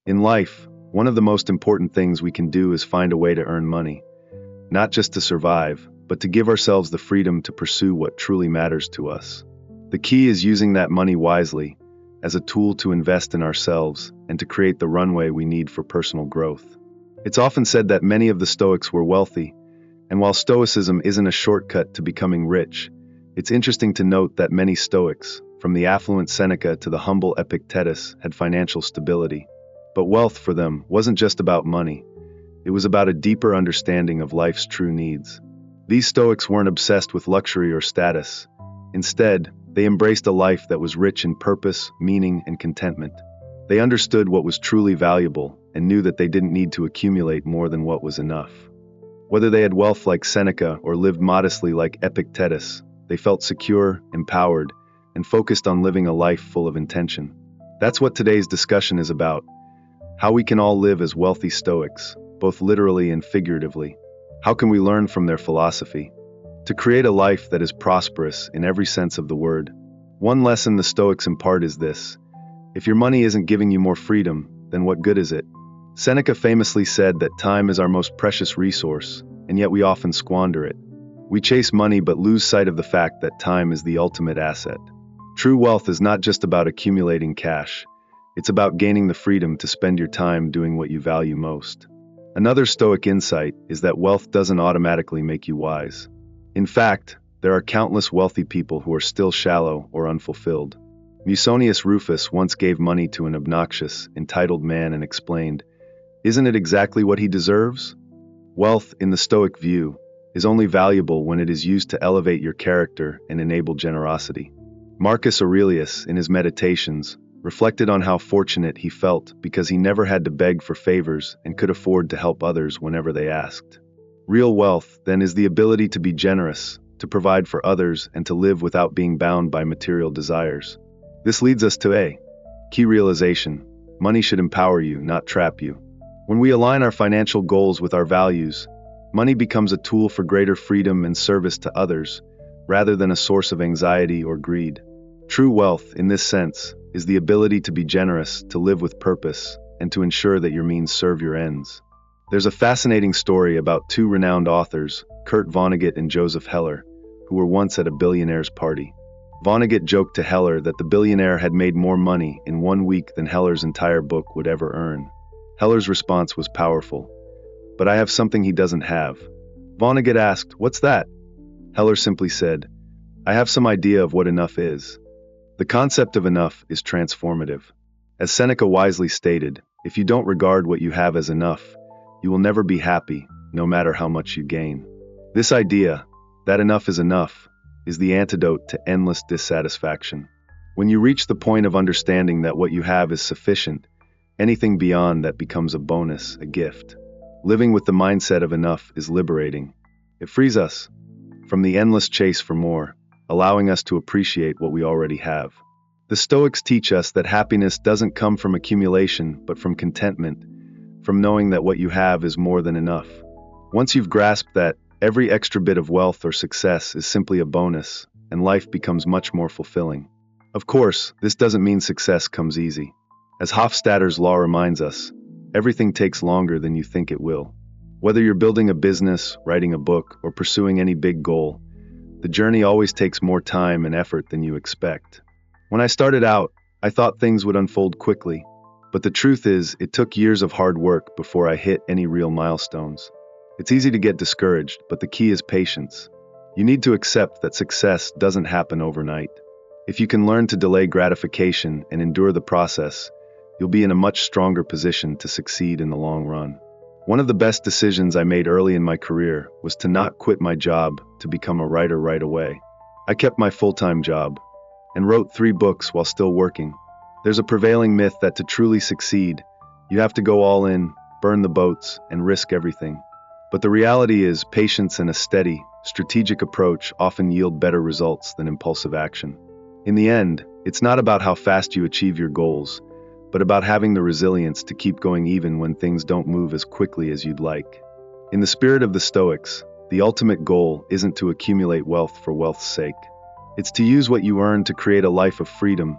In life, one of the most important things we can do is find a way to earn money, not just to survive, but to give ourselves the freedom to pursue what truly matters to us. The key is using that money wisely, as a tool to invest in ourselves and to create the runway we need for personal growth. It's often said that many of the Stoics were wealthy, and while Stoicism isn't a shortcut to becoming rich, it's interesting to note that many Stoics, from the affluent Seneca to the humble Epictetus, had financial stability. But wealth for them wasn't just about money. It was about a deeper understanding of life's true needs. These Stoics weren't obsessed with luxury or status. Instead, they embraced a life that was rich in purpose, meaning, and contentment. They understood what was truly valuable and knew that they didn't need to accumulate more than what was enough. Whether they had wealth like Seneca or lived modestly like Epictetus, they felt secure, empowered, and focused on living a life full of intention. That's what today's discussion is about: how we can all live as wealthy Stoics, both literally and figuratively. How can we learn from their philosophy to create a life that is prosperous in every sense of the word? One lesson the Stoics impart is this: if your money isn't giving you more freedom, then what good is it? Seneca famously said that time is our most precious resource, and yet we often squander it. We chase money but lose sight of the fact that time is the ultimate asset. True wealth is not just about accumulating cash. It's about gaining the freedom to spend your time doing what you value most. Another Stoic insight is that wealth doesn't automatically make you wise. In fact, there are countless wealthy people who are still shallow or unfulfilled. Musonius Rufus once gave money to an obnoxious, entitled man and explained, "Isn't it exactly what he deserves?" Wealth, in the Stoic view, is only valuable when it is used to elevate your character and enable generosity. Marcus Aurelius, in his Meditations, reflected on how fortunate he felt because he never had to beg for favors and could afford to help others whenever they asked. Real wealth, then, is the ability to be generous, to provide for others, and to live without being bound by material desires. This leads us to a key realization: money should empower you, not trap you. When we align our financial goals with our values, money becomes a tool for greater freedom and service to others, rather than a source of anxiety or greed. True wealth, in this sense, is the ability to be generous, to live with purpose, and to ensure that your means serve your ends. There's a fascinating story about two renowned authors, Kurt Vonnegut and Joseph Heller, who were once at a billionaire's party. Vonnegut joked to Heller that the billionaire had made more money in 1 week than Heller's entire book would ever earn. Heller's response was powerful: "But I have something he doesn't have." Vonnegut asked, "What's that?" Heller simply said, "I have some idea of what enough is." The concept of enough is transformative. As Seneca wisely stated, if you don't regard what you have as enough, you will never be happy, no matter how much you gain. This idea, that enough, is the antidote to endless dissatisfaction. When you reach the point of understanding that what you have is sufficient, anything beyond that becomes a bonus, a gift. Living with the mindset of enough is liberating. It frees us from the endless chase for more, allowing us to appreciate what we already have. The Stoics teach us that happiness doesn't come from accumulation, but from contentment, from knowing that what you have is more than enough. Once you've grasped that, every extra bit of wealth or success is simply a bonus, and life becomes much more fulfilling. Of course, this doesn't mean success comes easy. As Hofstadter's law reminds us, everything takes longer than you think it will. Whether you're building a business, writing a book, or pursuing any big goal, the journey always takes more time and effort than you expect. When I started out, I thought things would unfold quickly, but the truth is, it took years of hard work before I hit any real milestones. It's easy to get discouraged, but the key is patience. You need to accept that success doesn't happen overnight. If you can learn to delay gratification and endure the process, you'll be in a much stronger position to succeed in the long run. One of the best decisions I made early in my career was to not quit my job to become a writer right away. I kept my full-time job and wrote 3 books while still working. There's a prevailing myth that to truly succeed, you have to go all in, burn the boats, and risk everything. But the reality is, patience and a steady, strategic approach often yield better results than impulsive action. In the end, it's not about how fast you achieve your goals, but about having the resilience to keep going even when things don't move as quickly as you'd like. In the spirit of the Stoics, the ultimate goal isn't to accumulate wealth for wealth's sake. It's to use what you earn to create a life of freedom,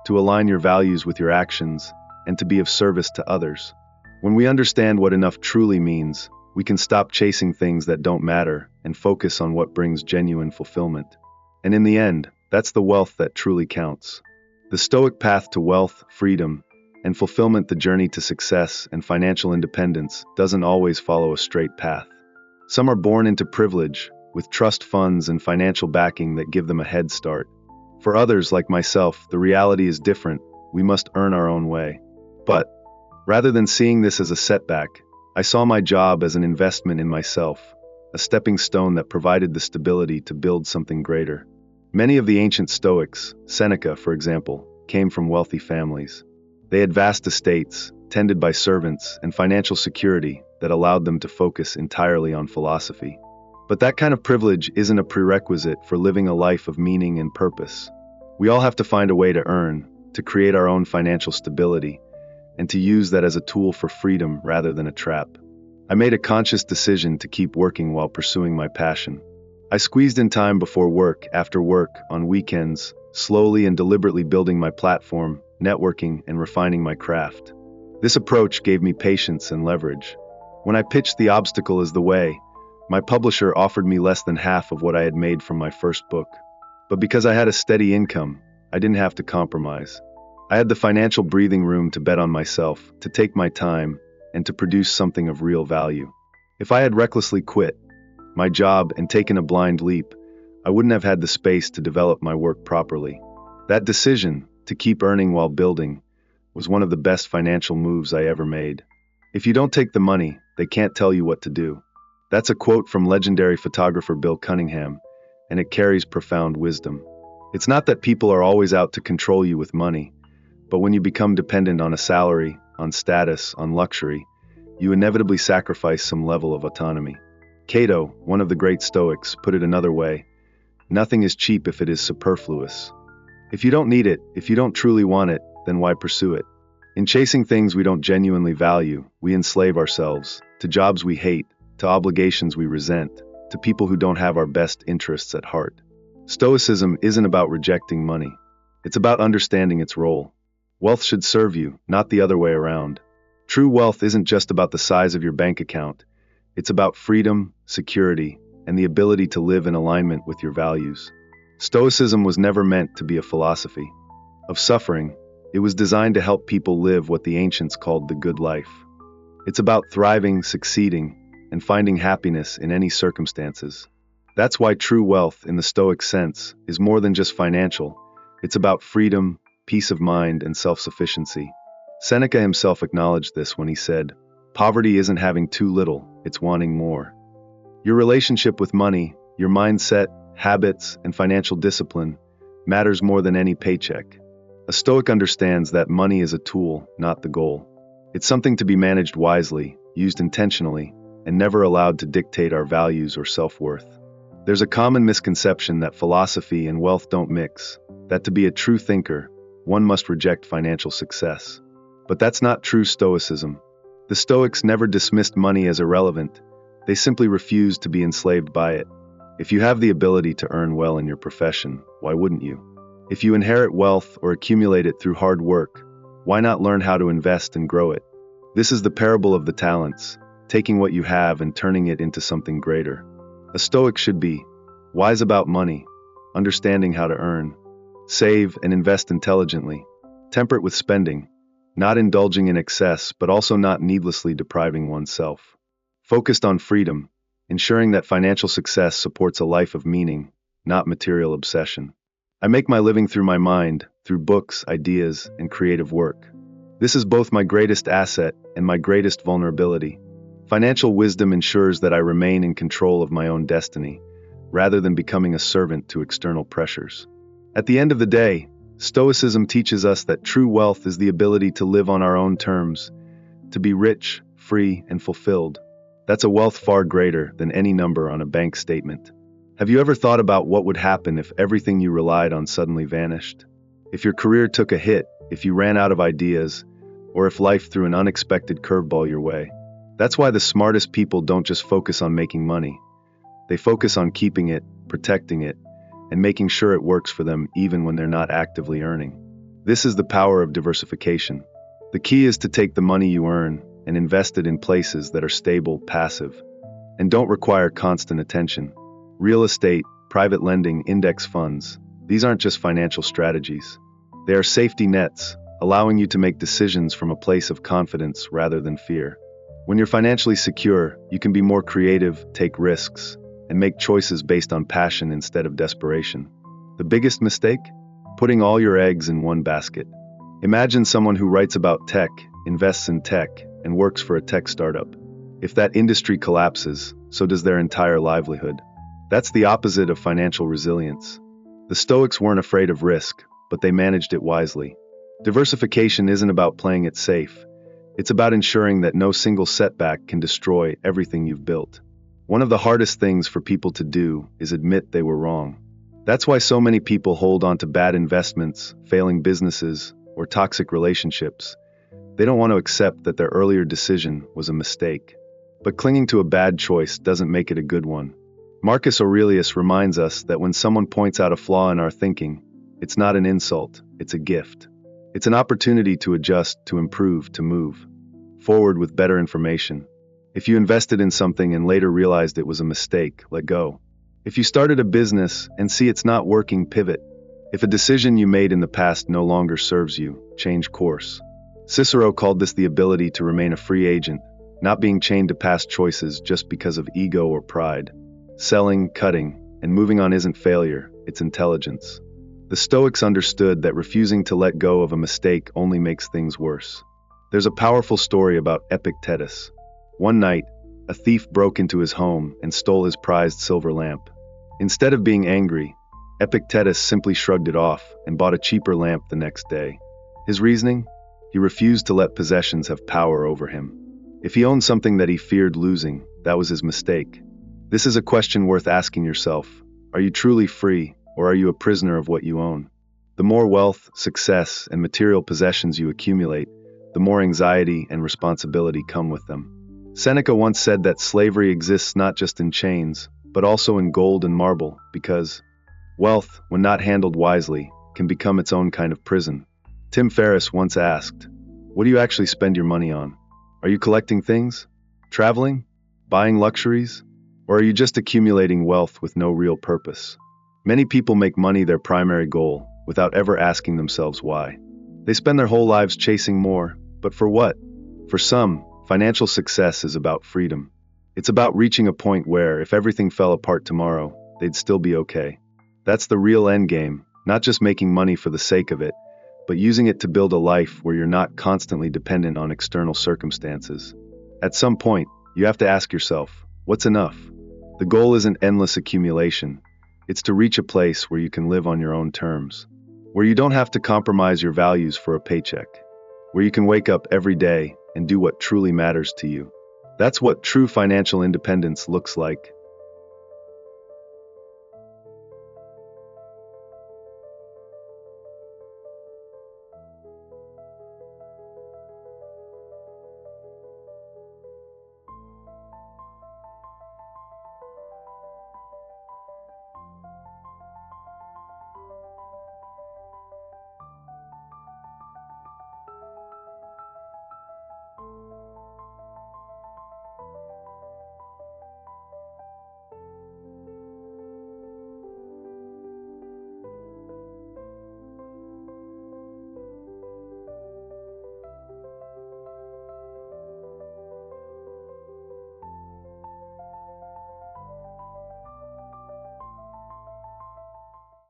to align your values with your actions, and to be of service to others. When we understand what enough truly means, we can stop chasing things that don't matter and focus on what brings genuine fulfillment. And in the end, that's the wealth that truly counts. The Stoic path to wealth, freedom, and fulfillment, the journey to success and financial independence, doesn't always follow a straight path. Some are born into privilege, with trust funds and financial backing that give them a head start. For others, like myself, the reality is different. We must earn our own way. But, rather than seeing this as a setback, I saw my job as an investment in myself, a stepping stone that provided the stability to build something greater. Many of the ancient Stoics, Seneca, for example, came from wealthy families. They had vast estates, tended by servants, and financial security that allowed them to focus entirely on philosophy. But that kind of privilege isn't a prerequisite for living a life of meaning and purpose. We all have to find a way to earn, to create our own financial stability, and to use that as a tool for freedom rather than a trap. I made a conscious decision to keep working while pursuing my passion. I squeezed in time before work, after work, on weekends, slowly and deliberately building my platform, networking, and refining my craft. This approach gave me patience and leverage. When I pitched the obstacle as the way, my publisher offered me less than half of what I had made from my first book. But because I had a steady income, I didn't have to compromise. I had the financial breathing room to bet on myself, to take my time, and to produce something of real value. If I had recklessly quit my job and taken a blind leap, I wouldn't have had the space to develop my work properly. That decision, to keep earning while building, was one of the best financial moves I ever made. If you don't take the money, they can't tell you what to do. That's a quote from legendary photographer Bill Cunningham, and it carries profound wisdom. It's not that people are always out to control you with money, but when you become dependent on a salary, on status, on luxury, you inevitably sacrifice some level of autonomy. Cato, one of the great Stoics, put it another way: nothing is cheap if it is superfluous. If you don't need it, if you don't truly want it, then why pursue it? In chasing things we don't genuinely value, we enslave ourselves to jobs we hate, to obligations we resent, to people who don't have our best interests at heart. Stoicism isn't about rejecting money. It's about understanding its role. Wealth should serve you, not the other way around. True wealth isn't just about the size of your bank account. It's about freedom, security, and the ability to live in alignment with your values. Stoicism was never meant to be a philosophy of suffering. It was designed to help people live what the ancients called the good life. It's about thriving, succeeding, and finding happiness in any circumstances. That's why true wealth, in the Stoic sense, is more than just financial. It's about freedom, peace of mind, and self-sufficiency. Seneca himself acknowledged this when he said, "Poverty isn't having too little, it's wanting more." Your relationship with money, your mindset, habits, and financial discipline matters more than any paycheck. A Stoic understands that money is a tool, not the goal. It's something to be managed wisely, used intentionally, and never allowed to dictate our values or self-worth. There's a common misconception that philosophy and wealth don't mix, that to be a true thinker, one must reject financial success. But that's not true Stoicism. The Stoics never dismissed money as irrelevant. They simply refused to be enslaved by it. If you have the ability to earn well in your profession, why wouldn't you? If you inherit wealth or accumulate it through hard work, why not learn how to invest and grow it? This is the parable of the talents, taking what you have and turning it into something greater. A Stoic should be wise about money, understanding how to earn, save and invest intelligently, temperate with spending, not indulging in excess but also not needlessly depriving oneself. Focused on freedom, ensuring that financial success supports a life of meaning, not material obsession. I make my living through my mind, through books, ideas, and creative work. This is both my greatest asset and my greatest vulnerability. Financial wisdom ensures that I remain in control of my own destiny, rather than becoming a servant to external pressures. At the end of the day, Stoicism teaches us that true wealth is the ability to live on our own terms, to be rich, free, and fulfilled. That's a wealth far greater than any number on a bank statement. Have you ever thought about what would happen if everything you relied on suddenly vanished? If your career took a hit, if you ran out of ideas, or if life threw an unexpected curveball your way? That's why the smartest people don't just focus on making money. They focus on keeping it, protecting it, and making sure it works for them even when they're not actively earning. This is the power of diversification. The key is to take the money you earn and invest it in places that are stable, passive, and don't require constant attention. Real estate, private lending, index funds, these aren't just financial strategies. They are safety nets, allowing you to make decisions from a place of confidence rather than fear. When you're financially secure, you can be more creative, take risks, and make choices based on passion instead of desperation. The biggest mistake? Putting all your eggs in one basket. Imagine someone who writes about tech, invests in tech, and works for a tech startup. If that industry collapses, so does their entire livelihood. That's the opposite of financial resilience. The Stoics weren't afraid of risk, but they managed it wisely. Diversification isn't about playing it safe. It's about ensuring that no single setback can destroy everything you've built. One of the hardest things for people to do is admit they were wrong. That's why so many people hold on to bad investments, failing businesses, or toxic relationships. They don't want to accept that their earlier decision was a mistake. But clinging to a bad choice doesn't make it a good one. Marcus Aurelius reminds us that when someone points out a flaw in our thinking, it's not an insult, it's a gift. It's an opportunity to adjust, to improve, to move forward with better information. If you invested in something and later realized it was a mistake, let go. If you started a business and see it's not working, pivot. If a decision you made in the past no longer serves you, change course. Cicero called this the ability to remain a free agent, not being chained to past choices just because of ego or pride. Selling, cutting, and moving on isn't failure, it's intelligence. The Stoics understood that refusing to let go of a mistake only makes things worse. There's a powerful story about Epictetus. One night, a thief broke into his home and stole his prized silver lamp. Instead of being angry, Epictetus simply shrugged it off and bought a cheaper lamp the next day. His reasoning? He refused to let possessions have power over him. If he owned something that he feared losing, that was his mistake. This is a question worth asking yourself. Are you truly free, or are you a prisoner of what you own? The more wealth, success, and material possessions you accumulate, the more anxiety and responsibility come with them. Seneca once said that slavery exists not just in chains, but also in gold and marble, because wealth, when not handled wisely, can become its own kind of prison. Tim Ferriss once asked, "What do you actually spend your money on? Are you collecting things? Traveling? Buying luxuries? Or are you just accumulating wealth with no real purpose?" Many people make money their primary goal without ever asking themselves why. They spend their whole lives chasing more, but for what? For some, financial success is about freedom. It's about reaching a point where, if everything fell apart tomorrow, they'd still be okay. That's the real end game, not just making money for the sake of it, but using it to build a life where you're not constantly dependent on external circumstances. At some point, you have to ask yourself, what's enough? The goal isn't endless accumulation. It's to reach a place where you can live on your own terms, where you don't have to compromise your values for a paycheck, where you can wake up every day and do what truly matters to you. That's what true financial independence looks like.